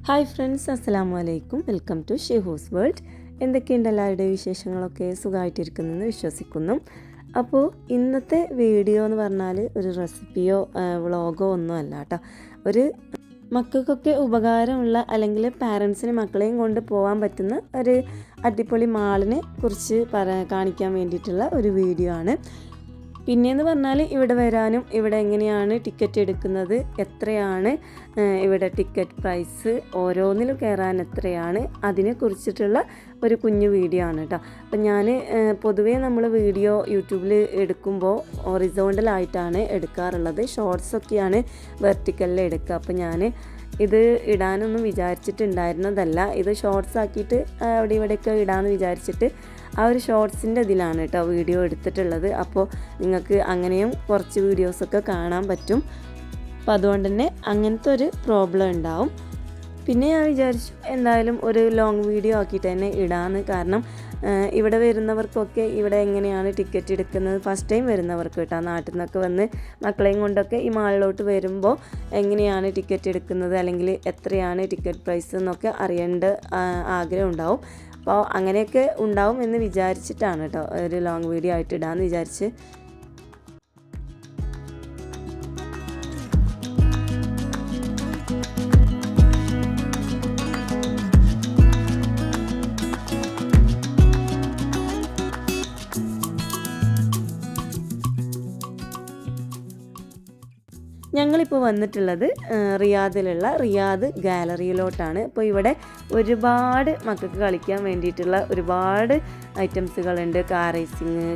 Hi friends, അസ്സലാമു അലൈക്കും. Welcome to Shehu's world. എന്തൊക്കെയുണ്ട് എല്ലാവരുടെയും വിശേഷങ്ങളൊക്കെ? സുഖമായിട്ടിരിക്കുന്നെന്ന് വിശ്വസിക്കുന്നു. അപ്പോൾ ഇന്നത്തെ വീഡിയോ എന്ന് പറഞ്ഞാൽ ഒരു റെസിപ്പിയോ വ്ളോഗോ ഒന്നും അല്ല കേട്ടോ. ഒരു മക്കൾക്കൊക്കെ ഉപകാരമുള്ള അല്ലെങ്കിൽ പാരൻസിന് മക്കളെയും കൊണ്ട് പോകാൻ പറ്റുന്ന ഒരു അടിപൊളി മാളിനെ കുറിച്ച് കാണിക്കാൻ വേണ്ടിയിട്ടുള്ള ഒരു വീഡിയോ ആണ്. പിന്നെയെന്ന് പറഞ്ഞാൽ ഇവിടെ വരാനും ഇവിടെ എങ്ങനെയാണ് ടിക്കറ്റ് എടുക്കുന്നത്, എത്രയാണ് ഇവിടെ ടിക്കറ്റ് പ്രൈസ്, ഓരോന്നിലും കയറാൻ എത്രയാണ്, അതിനെക്കുറിച്ചിട്ടുള്ള ഒരു കുഞ്ഞു വീഡിയോ ആണ് കേട്ടോ. അപ്പം ഞാൻ പൊതുവേ നമ്മൾ വീഡിയോ യൂട്യൂബിൽ എടുക്കുമ്പോൾ ഹൊറിസോണ്ടലായിട്ടാണ് എടുക്കാറുള്ളത്. ഷോർട്സൊക്കെയാണ് വെർട്ടിക്കലിൽ എടുക്കുക. അപ്പം ഞാൻ ഇത് ഇടാനൊന്നും വിചാരിച്ചിട്ടുണ്ടായിരുന്നതല്ല. ഇത് ഷോർട്സ് ആക്കിയിട്ട് അവിടെ ഇവിടെയൊക്കെ ഇടാമെന്ന് വിചാരിച്ചിട്ട് ആ ഒരു ഷോർട്സിൻ്റെ ഇതിലാണ് കേട്ടോ വീഡിയോ എടുത്തിട്ടുള്ളത്. അപ്പോൾ നിങ്ങൾക്ക് അങ്ങനെയും കുറച്ച് വീഡിയോസൊക്കെ കാണാൻ പറ്റും. അപ്പോൾ അതുകൊണ്ട് തന്നെ അങ്ങനത്തെ ഒരു പ്രോബ്ലം ഉണ്ടാവും. പിന്നെ ഞാൻ വിചാരിച്ചു എന്തായാലും ഒരു ലോങ് വീഡിയോ ആക്കിയിട്ട് തന്നെ ഇടാമെന്ന്. കാരണം ഇവിടെ വരുന്നവർക്കൊക്കെ ഇവിടെ എങ്ങനെയാണ് ടിക്കറ്റ് എടുക്കുന്നത്, ഫസ്റ്റ് ടൈം വരുന്നവർക്ക് കേട്ടോ, നാട്ടിൽ നിന്നൊക്കെ വന്ന് മക്കളെയും കൊണ്ടൊക്കെ ഈ മാളിലോട്ട് വരുമ്പോൾ എങ്ങനെയാണ് ടിക്കറ്റ് എടുക്കുന്നത് അല്ലെങ്കിൽ എത്രയാണ് ടിക്കറ്റ് പ്രൈസ് എന്നൊക്കെ അറിയേണ്ട ആഗ്രഹം ഉണ്ടാവും. അപ്പോൾ അങ്ങനെയൊക്കെ ഉണ്ടാവും എന്ന് വിചാരിച്ചിട്ടാണ് കേട്ടോ ഒരു ലോങ് വീഡിയോ ആയിട്ട് ഇടാമെന്ന് വിചാരിച്ച്. ഞങ്ങളിപ്പോൾ വന്നിട്ടുള്ളത് റിയാദിലുള്ള റിയാദ് ഗാലറിയിലോട്ടാണ്. അപ്പോൾ ഇവിടെ ഒരുപാട് മക്കൾക്ക് കളിക്കാൻ വേണ്ടിയിട്ടുള്ള ഒരുപാട് ഐറ്റംസുകളുണ്ട്. കാർ റേസിങ്,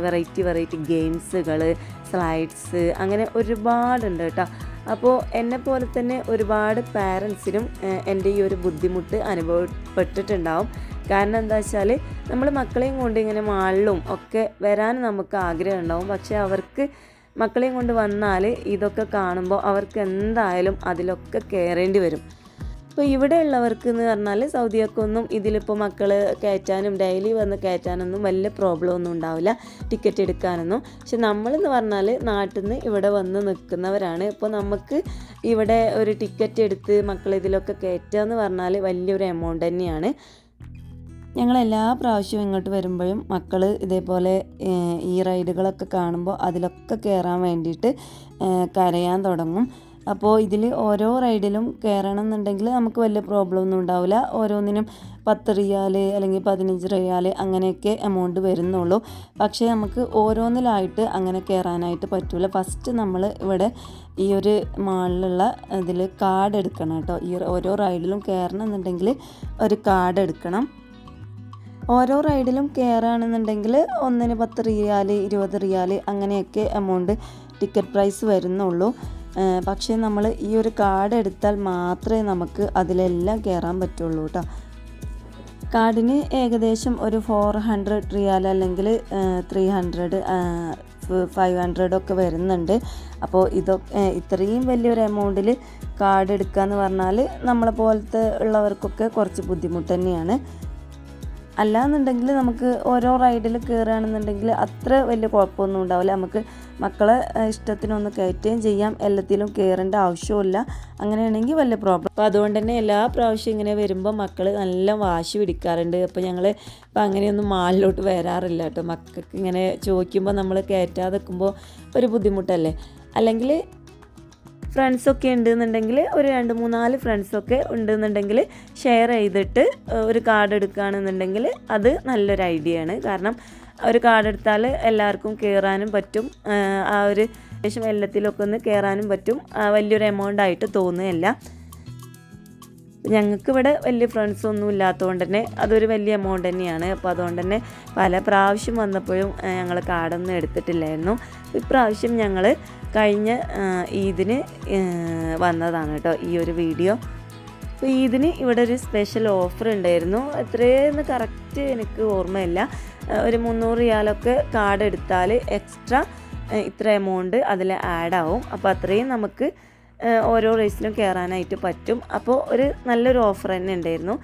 വെറൈറ്റി ഗെയിംസുകൾ, സ്ലൈഡ്സ്, അങ്ങനെ ഒരുപാടുണ്ട് കേട്ടോ. അപ്പോൾ എന്നെപ്പോലെ തന്നെ ഒരുപാട് പാരൻസിനും എൻ്റെ ഈ ഒരു ബുദ്ധിമുട്ട് അനുഭവപ്പെട്ടിട്ടുണ്ടാവും. കാരണം എന്താ വെച്ചാൽ നമ്മൾ മക്കളെയും കൊണ്ട് ഇങ്ങനെ മാളിലും ഒക്കെ വരാൻ നമുക്ക് ആഗ്രഹം ഉണ്ടാവും. പക്ഷേ അവർക്ക് മക്കളെയും കൊണ്ട് വന്നാൽ ഇതൊക്കെ കാണുമ്പോൾ അവർക്ക് എന്തായാലും അതിലൊക്കെ കയറേണ്ടി വരും. അപ്പോൾ ഇവിടെ ഉള്ളവർക്ക് എന്ന് പറഞ്ഞാൽ സൗദിയൊക്കെ ഒന്നും ഇതിലിപ്പോൾ മക്കൾ കയറ്റാനും ഡെയിലി വന്ന് കയറ്റാനൊന്നും വലിയ പ്രോബ്ലം ഒന്നും ഉണ്ടാവില്ല, ടിക്കറ്റ് എടുക്കാനൊന്നും. പക്ഷെ നമ്മളെന്ന് പറഞ്ഞാൽ നാട്ടിൽ നിന്ന് ഇവിടെ വന്ന് നിൽക്കുന്നവരാണ്. ഇപ്പോൾ നമുക്ക് ഇവിടെ ഒരു ടിക്കറ്റ് എടുത്ത് മക്കളെ ഇതിലൊക്കെ കയറ്റുക എന്ന് പറഞ്ഞാൽ വലിയൊരു എമൗണ്ട് തന്നെയാണ്. ഞങ്ങളെല്ലാ പ്രാവശ്യവും ഇങ്ങോട്ട് വരുമ്പോഴും മക്കൾ ഇതേപോലെ ഈ റൈഡുകളൊക്കെ കാണുമ്പോൾ അതിലൊക്കെ കയറാൻ വേണ്ടിയിട്ട് കരയാൻ തുടങ്ങും. അപ്പോൾ ഇതിൽ ഓരോ റൈഡിലും കയറണം എന്നുണ്ടെങ്കിൽ നമുക്ക് വലിയ പ്രോബ്ലം ഒന്നും ഉണ്ടാവില്ല. ഓരോന്നിനും 10 റിയാൽ അല്ലെങ്കിൽ 15 റിയാൽ അങ്ങനെയൊക്കെ എമൗണ്ട് വരുന്നുള്ളൂ. പക്ഷേ നമുക്ക് ഓരോന്നിലായിട്ട് അങ്ങനെ കയറാനായിട്ട് പറ്റില്ല. ഫസ്റ്റ് നമ്മൾ ഇവിടെ ഈ ഒരു മാളിലുള്ള ഇതിൽ കാർഡ് എടുക്കണം കേട്ടോ. ഈ ഓരോ റൈഡിലും കയറണം എന്നുണ്ടെങ്കിൽ ഒരു കാർഡ് എടുക്കണം. ഓരോ റൈഡിലും കയറുകയാണെന്നുണ്ടെങ്കിൽ ഒന്നിന് 10 റിയാൽ 20 റിയാൽ അങ്ങനെയൊക്കെ എമൗണ്ട് ടിക്കറ്റ് പ്രൈസ് വരുന്നുള്ളൂ. പക്ഷേ നമ്മൾ ഈ ഒരു കാർഡ് എടുത്താൽ മാത്രമേ നമുക്ക് അതിലെല്ലാം കയറാൻ പറ്റുള്ളൂ കേട്ടോ. കാർഡിന് ഏകദേശം ഒരു 400 റിയാൽ അല്ലെങ്കിൽ 300 500 ഒക്കെ വരുന്നുണ്ട്. അപ്പോൾ ഇത്രയും വലിയൊരു എമൗണ്ടിൽ കാർഡ് എടുക്കുക എന്ന് പറഞ്ഞാൽ നമ്മളെ പോലത്തെ ഉള്ളവർക്കൊക്കെ കുറച്ച് ബുദ്ധിമുട്ട് തന്നെയാണ്. അല്ലാന്നുണ്ടെങ്കിൽ നമുക്ക് ഓരോ റൈഡിൽ കയറുകയാണെന്നുണ്ടെങ്കിൽ അത്ര വലിയ കുഴപ്പമൊന്നും ഉണ്ടാവില്ല. നമുക്ക് മക്കളെ ഇഷ്ടത്തിനൊന്ന് കയറ്റുകയും ചെയ്യാം, എല്ലാത്തിലും കയറേണ്ട ആവശ്യമില്ല. അങ്ങനെയാണെങ്കിൽ വലിയ പ്രോബ്ലം. അപ്പോൾ അതുകൊണ്ട് തന്നെ എല്ലാ പ്രാവശ്യം ഇങ്ങനെ വരുമ്പോൾ മക്കൾ നല്ല വാശി പിടിക്കാറുണ്ട്. അപ്പോൾ ഞങ്ങൾ ഇപ്പം അങ്ങനെയൊന്നും മാളിലോട്ട് വരാറില്ല കേട്ടോ. മക്കൾക്ക് ഇങ്ങനെ ചോദിക്കുമ്പോൾ നമ്മൾ കയറ്റാതെ നിൽക്കുമ്പോൾ ഒരു ബുദ്ധിമുട്ടല്ലേ. അല്ലെങ്കിൽ ഫ്രണ്ട്സൊക്കെ ഉണ്ടെന്നുണ്ടെങ്കിൽ ഒരു 2-3-4 ഫ്രണ്ട്സൊക്കെ ഉണ്ടെന്നുണ്ടെങ്കിൽ ഷെയർ ചെയ്തിട്ട് ഒരു കാർഡ് എടുക്കുകയാണെന്നുണ്ടെങ്കിൽ അത് നല്ലൊരു ഐഡിയ ആണ്. കാരണം ഒരു കാർഡ് എടുത്താൽ എല്ലാവർക്കും കയറാനും പറ്റും. ആ ഒരു ശേഷം എല്ലാത്തിലൊക്കെ ഒന്ന് കയറാനും പറ്റും. വലിയൊരു എമൗണ്ട് ആയിട്ട് തോന്നുകയല്ല. ഞങ്ങൾക്കിവിടെ വലിയ ഫ്രണ്ട്സൊന്നും ഇല്ലാത്തതുകൊണ്ട് തന്നെ അതൊരു വലിയ എമൗണ്ട് തന്നെയാണ്. അപ്പോൾ അതുകൊണ്ട് തന്നെ പല പ്രാവശ്യം വന്നപ്പോഴും ഞങ്ങൾ കാർഡൊന്നും എടുത്തിട്ടില്ലായിരുന്നു. ഇപ്രാവശ്യം ഞങ്ങൾ കഴിഞ്ഞ ഈദിന് വന്നതാണ് കേട്ടോ ഈ ഒരു വീഡിയോ. അപ്പോൾ ഈദിന് ഇവിടെ ഒരു സ്പെഷ്യൽ ഓഫർ ഉണ്ടായിരുന്നു. എത്രയെന്ന് കറക്റ്റ് എനിക്ക് ഓർമ്മയില്ല. ഒരു 300 റിയാലൊക്കെ കാർഡ് എടുത്താൽ എക്സ്ട്രാ ഇത്ര എമൗണ്ട് അതിൽ ആഡ് ആവും. അപ്പോൾ അത്രയും നമുക്ക് ഓരോ റേസിലും കയറാനായിട്ട് പറ്റും. അപ്പോൾ ഒരു നല്ലൊരു ഓഫർ തന്നെ ഉണ്ടായിരുന്നു.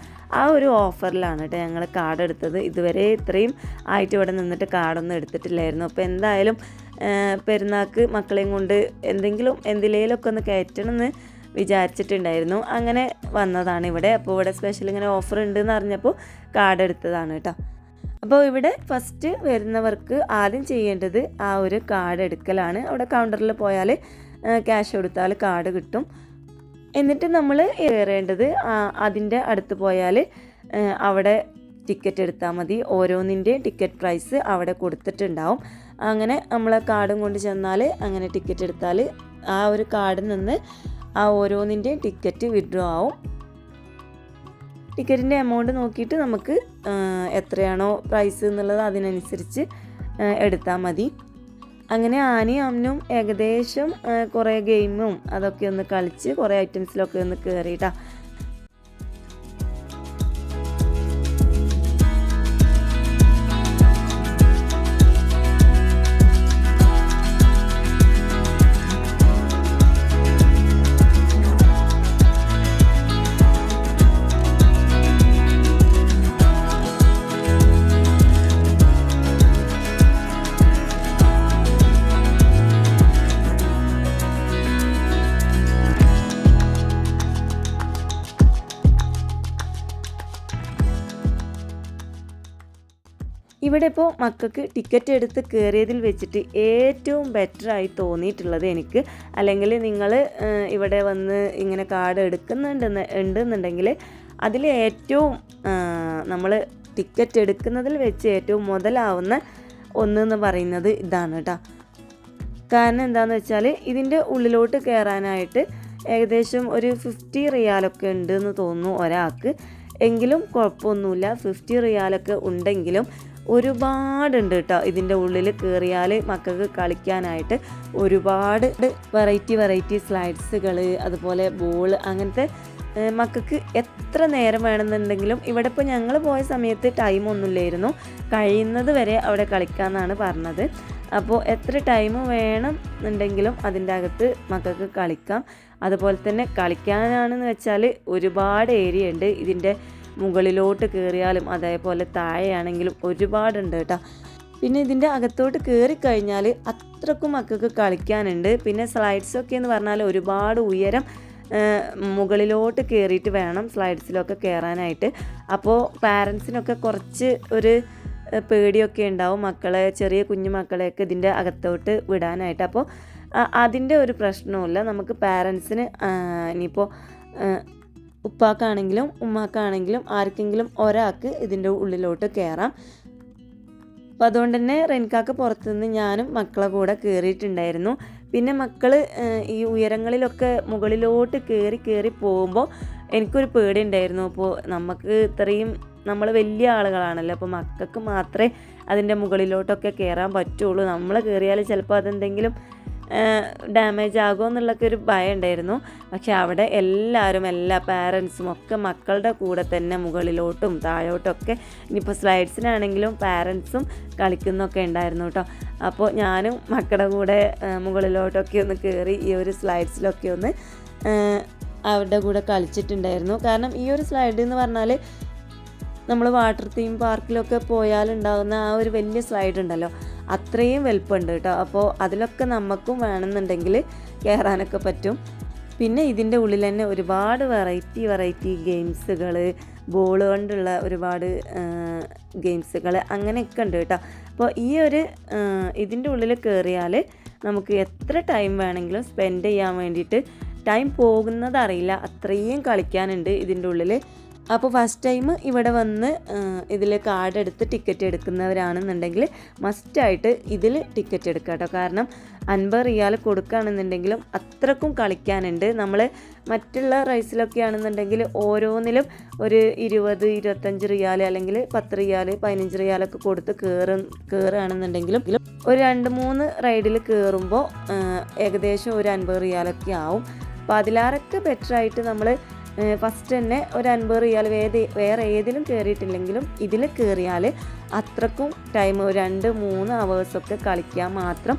ആ ഒരു ഓഫറിലാണ് കേട്ടോ ഞങ്ങൾ കാർഡ് എടുത്തത്. ഇതുവരെ ഇത്രയും ആയിട്ട് ഇവിടെ നിന്നിട്ട് കാർഡൊന്നും എടുത്തിട്ടില്ലായിരുന്നു. അപ്പോൾ എന്തായാലും പെരുന്നാൾക്ക് മക്കളെയും കൊണ്ട് എന്തിലേലൊക്കെ ഒന്ന് കയറ്റണമെന്ന് വിചാരിച്ചിട്ടുണ്ടായിരുന്നു. അങ്ങനെ വന്നതാണ് ഇവിടെ. അപ്പോൾ ഇവിടെ സ്പെഷ്യൽ ഇങ്ങനെ ഓഫർ ഉണ്ടെന്ന് അറിഞ്ഞപ്പോൾ കാർഡ് എടുത്തതാണ് കേട്ടോ. അപ്പോൾ ഇവിടെ ഫസ്റ്റ് വരുന്നവർക്ക് ആദ്യം ചെയ്യേണ്ടത് ആ ഒരു കാർഡ് എടുക്കലാണ്. അവിടെ കൗണ്ടറിൽ പോയാൽ ക്യാഷ് കൊടുത്താൽ കാർഡ് കിട്ടും. എന്നിട്ട് നമ്മൾ കയറേണ്ടത് അതിൻ്റെ അടുത്ത് പോയാൽ അവിടെ ടിക്കറ്റ് എടുത്താൽ മതി. ഓരോന്നിൻ്റെ ടിക്കറ്റ് പ്രൈസ് അവിടെ കൊടുത്തിട്ടുണ്ടാവും. അങ്ങനെ നമ്മൾ കാർഡും കൊണ്ട് ചെന്നാൽ അങ്ങനെ ടിക്കറ്റ് എടുത്താൽ ആ ഒരു കാർഡിൽ നിന്ന് ആ ഓരോന്നിൻ്റെയും ടിക്കറ്റ് വിഡ്രോ ആവും. ടിക്കറ്റിൻ്റെ എമൗണ്ട് നോക്കിയിട്ട് നമുക്ക് എത്രയാണോ പ്രൈസ് എന്നുള്ളത് അതിനനുസരിച്ച് എടുത്താൽ മതി. അങ്ങനെ ആനയും അമ്മനും ഏകദേശം കുറേ ഗെയിമും അതൊക്കെ ഒന്ന് കളിച്ച് കുറേ ഐറ്റംസിലൊക്കെ ഒന്ന് കയറിയിട്ടാണ്. ഇവിടെ ഇപ്പോൾ മക്കൾക്ക് ടിക്കറ്റ് എടുത്ത് കയറിയതിൽ വെച്ചിട്ട് ഏറ്റവും ബെറ്ററായി തോന്നിയിട്ടുള്ളത് എനിക്ക്, അല്ലെങ്കിൽ നിങ്ങൾ ഇവിടെ വന്ന് ഇങ്ങനെ കാർഡ് ഉണ്ടെന്നുണ്ടെങ്കിൽ അതിൽ ഏറ്റവും നമ്മൾ ടിക്കറ്റ് എടുക്കുന്നതിൽ വെച്ച് ഏറ്റവും മുതലാവുന്ന ഒന്നെന്ന് പറയുന്നത് ഇതാണ് കേട്ടോ. കാരണം എന്താണെന്ന് വെച്ചാൽ ഇതിൻ്റെ ഉള്ളിലോട്ട് കയറാനായിട്ട് ഏകദേശം ഒരു 50 റിയാലൊക്കെ ഉണ്ടെന്ന് തോന്നുന്നു ഒരാൾക്ക്. എങ്കിലും കുഴപ്പമൊന്നുമില്ല, 50 റിയാലൊക്കെ ഉണ്ടെങ്കിലും ഒരുപാടുണ്ട് കേട്ടോ. ഇതിൻ്റെ ഉള്ളിൽ കയറിയാൽ മക്കൾക്ക് കളിക്കാനായിട്ട് ഒരുപാട് വെറൈറ്റി സ്ലൈഡ്സുകൾ, അതുപോലെ ബോൾ, അങ്ങനത്തെ മക്കൾക്ക് എത്ര നേരം വേണമെന്നുണ്ടെങ്കിലും. ഇവിടെ ഇപ്പോൾ ഞങ്ങൾ പോയ സമയത്ത് ടൈമൊന്നുമില്ലായിരുന്നു, കഴിയുന്നത് വരെ അവിടെ കളിക്കാമെന്നാണ് പറഞ്ഞത്. അപ്പോൾ എത്ര ടൈം വേണം എന്നുണ്ടെങ്കിലും അതിൻ്റെ അകത്ത് മക്കൾക്ക് കളിക്കാം. അതുപോലെ തന്നെ കളിക്കാനാണെന്ന് വെച്ചാൽ ഒരുപാട് ഏരിയ ഉണ്ട്. ഇതിൻ്റെ മുകളിലോട്ട് കയറിയാലും അതേപോലെ താഴെയാണെങ്കിലും ഒരുപാടുണ്ട് കേട്ടോ. പിന്നെ ഇതിൻ്റെ അകത്തോട്ട് കയറിക്കഴിഞ്ഞാൽ അത്രക്കും മക്കൾക്ക് കളിക്കാനുണ്ട്. പിന്നെ സ്ലൈഡ്സൊക്കെ എന്ന് പറഞ്ഞാൽ ഒരുപാട് ഉയരം മുകളിലോട്ട് കയറിയിട്ട് വേണം സ്ലൈഡ്സിലൊക്കെ കയറാനായിട്ട്. അപ്പോൾ പാരൻസിനൊക്കെ കുറച്ച് ഒരു പേടിയൊക്കെ ഉണ്ടാവും മക്കളെ, ചെറിയ കുഞ്ഞു മക്കളെയൊക്കെ ഇതിൻ്റെ അകത്തോട്ട് വിടാനായിട്ട്. അപ്പോൾ അതിൻ്റെ ഒരു പ്രശ്നവുമില്ല. നമുക്ക് പാരൻസിന് ഇനിയിപ്പോൾ ഉപ്പാക്കാണെങ്കിലും ഉമ്മാക്കാണെങ്കിലും ആർക്കെങ്കിലും ഒരാൾക്ക് ഇതിൻ്റെ ഉള്ളിലോട്ട് കയറാം. അപ്പോൾ അതുകൊണ്ട് തന്നെ റെൻകാക്ക് പുറത്തുനിന്ന് ഞാനും മക്കളെ കൂടെ കയറിയിട്ടുണ്ടായിരുന്നു. പിന്നെ മക്കൾ ഈ ഉയരങ്ങളിലൊക്കെ മുകളിലോട്ട് കയറി പോകുമ്പോൾ എനിക്കൊരു പേടി ഉണ്ടായിരുന്നു. അപ്പോൾ നമുക്ക് ഇത്രയും നമ്മൾ വലിയ ആളുകളാണല്ലോ, അപ്പോൾ മക്കൾക്ക് മാത്രമേ അതിൻ്റെ മുകളിലോട്ടൊക്കെ കയറാൻ പറ്റുള്ളൂ. നമ്മൾ കയറിയാൽ ചിലപ്പോൾ അതെന്തെങ്കിലും ഡാമേജ് ആകുമോ എന്നുള്ളൊക്കെ ഒരു ഭയം ഉണ്ടായിരുന്നു. പക്ഷെ അവിടെ എല്ലാവരും, എല്ലാ പാരൻസും ഒക്കെ മക്കളുടെ കൂടെ തന്നെ മുകളിലോട്ടും താഴോട്ടൊക്കെ, ഇനിയിപ്പോൾ സ്ലൈഡ്സിനാണെങ്കിലും പാരൻസും കളിക്കുന്നൊക്കെ ഉണ്ടായിരുന്നു കേട്ടോ. അപ്പോൾ ഞാനും മക്കളുടെ കൂടെ മുകളിലോട്ടൊക്കെ ഒന്ന് കയറി ഈ ഒരു സ്ലൈഡ്സിലൊക്കെ ഒന്ന് അവരുടെ കൂടെ കളിച്ചിട്ടുണ്ടായിരുന്നു. കാരണം ഈ ഒരു സ്ലൈഡ് എന്ന് പറഞ്ഞാൽ നമ്മൾ വാട്ടർ തീം പാർക്കിലൊക്കെ പോയാലുണ്ടാകുന്ന ആ ഒരു വലിയ സ്ലൈഡ് ഉണ്ടല്ലോ, അത്രയും വലുപ്പമുണ്ട് കേട്ടോ. അപ്പോൾ അതിലൊക്കെ നമുക്കും വേണമെന്നുണ്ടെങ്കിൽ കയറാനൊക്കെ പറ്റും. പിന്നെ ഇതിൻ്റെ ഉള്ളിൽ തന്നെ ഒരുപാട് വെറൈറ്റി ഗെയിംസുകൾ, ബോൾ കൊണ്ടുള്ള ഒരുപാട് ഗെയിംസുകൾ അങ്ങനെയൊക്കെ ഉണ്ട് കേട്ടോ. അപ്പോൾ ഈ ഒരു ഇതിൻ്റെ ഉള്ളിൽ കയറിയാൽ നമുക്ക് എത്ര ടൈം വേണമെങ്കിലും സ്പെൻഡ് ചെയ്യാൻ വേണ്ടിയിട്ട് ടൈം പോകുന്നതറിയില്ല, അത്രയും കളിക്കാനുണ്ട് ഇതിൻ്റെ ഉള്ളിൽ. അപ്പോൾ ഫസ്റ്റ് ടൈം ഇവിടെ വന്ന് ഇതിൽ കാർഡ് എടുത്ത് ടിക്കറ്റ് എടുക്കുന്നവരാണെന്നുണ്ടെങ്കിൽ മസ്റ്റായിട്ട് ഇതിൽ ടിക്കറ്റ് എടുക്കുക കേട്ടോ. കാരണം 50 റിയാൽ കൊടുക്കുകയാണെന്നുണ്ടെങ്കിലും അത്രക്കും കളിക്കാനുണ്ട്. നമ്മൾ മറ്റുള്ള റൈസിലൊക്കെ ആണെന്നുണ്ടെങ്കിൽ ഓരോന്നിലും ഒരു 20-25 റിയാൽ അല്ലെങ്കിൽ 10 റിയാൽ 15 റിയാലൊക്കെ കൊടുത്ത് കയറുകയാണെന്നുണ്ടെങ്കിലും ഒരു 2-3 റൈഡിൽ കയറുമ്പോൾ ഏകദേശം ഒരു 50 റിയാലൊക്കെ ആവും. അപ്പോൾ അതിലാറൊക്കെ ബെറ്ററായിട്ട് നമ്മൾ ഫസ്റ്റ് തന്നെ ഒരു 50 റിയാൽ വേറെ ഏതിലും കയറിയിട്ടില്ലെങ്കിലും ഇതിൽ കയറിയാൽ അത്രക്കും ടൈം 2-3 അവേഴ്സൊക്കെ കളിക്കാൻ മാത്രം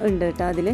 ഉണ്ട് കേട്ടോ അതിൽ.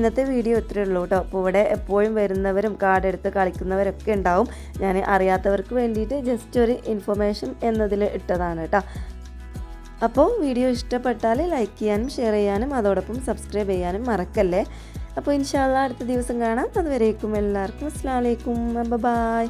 ഇന്നത്തെ വീഡിയോ ഇത്രയേ ഉള്ളൂ കേട്ടോ. അപ്പോൾ ഇവിടെ എപ്പോഴും വരുന്നവരും കാർഡെടുത്ത് കളിക്കുന്നവരൊക്കെ ഉണ്ടാവും. ഞാൻ അറിയാത്തവർക്ക് വേണ്ടിയിട്ട് ജസ്റ്റ് ഒരു ഇൻഫർമേഷൻ എന്നതിൽ ഇട്ടതാണ് കേട്ടോ. അപ്പോൾ വീഡിയോ ഇഷ്ടപ്പെട്ടാൽ ലൈക്ക് ചെയ്യാനും ഷെയർ ചെയ്യാനും അതോടൊപ്പം സബ്സ്ക്രൈബ് ചെയ്യാനും മറക്കല്ലേ. അപ്പോൾ ഇൻഷാ അല്ലാഹ് അടുത്ത ദിവസം കാണാം. അതുവരേക്കും എല്ലാവർക്കും അസ്സലാമു അലൈക്കും, ബൈ.